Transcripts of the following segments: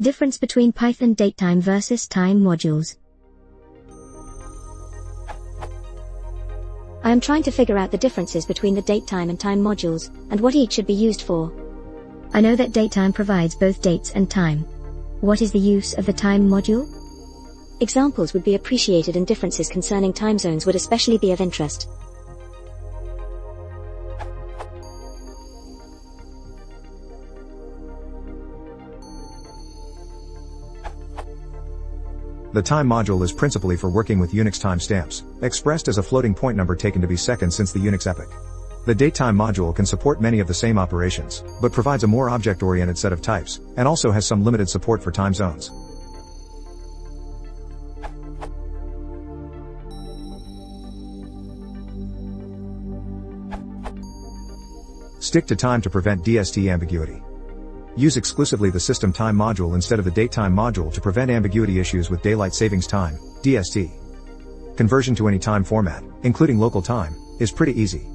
Difference between Python datetime versus time modules. I am trying to figure out the differences between the datetime and time modules, and what each should be used for. I know that datetime provides both dates and time. What is the use of the time module? Examples would be appreciated, and differences concerning time zones would especially be of interest. The time module is principally for working with Unix timestamps, expressed as a floating point number taken to be seconds since the Unix epoch. The datetime module can support many of the same operations, but provides a more object-oriented set of types, and also has some limited support for time zones. Stick to time to prevent DST ambiguity. Use exclusively the system time module instead of the datetime module to prevent ambiguity issues with daylight savings time, DST. Conversion to any time format, including local time, is pretty easy.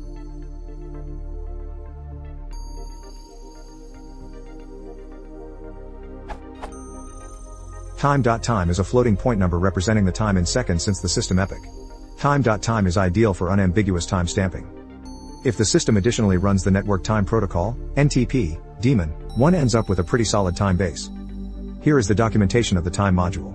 Time.time is a floating point number representing the time in seconds since the system epoch. Time.time is ideal for unambiguous time stamping. If the system additionally runs the network time protocol, NTP, daemon, one ends up with a pretty solid time base. Here is the documentation of the time module.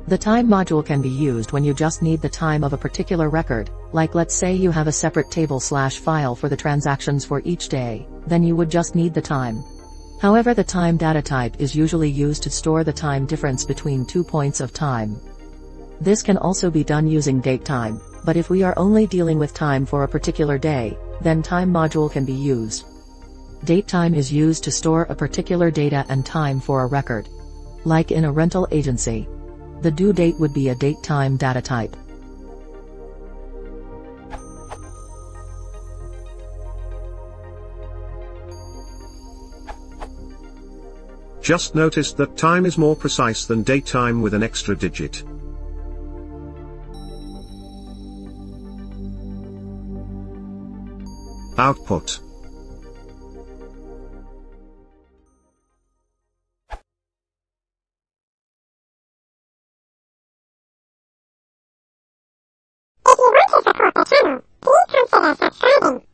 The time module can be used when you just need the time of a particular record, like let's say you have a separate table/file for the transactions for each day, then you would just need the time. However, the time data type is usually used to store the time difference between 2 points of time. This can also be done using datetime, but if we are only dealing with time for a particular day, then time module can be used. Datetime is used to store a particular data and time for a record. Like in a rental agency. The due date would be a datetime data type. Just noticed that time is more precise than datetime with an extra digit. Output. If you want to support the channel, please consider subscribing.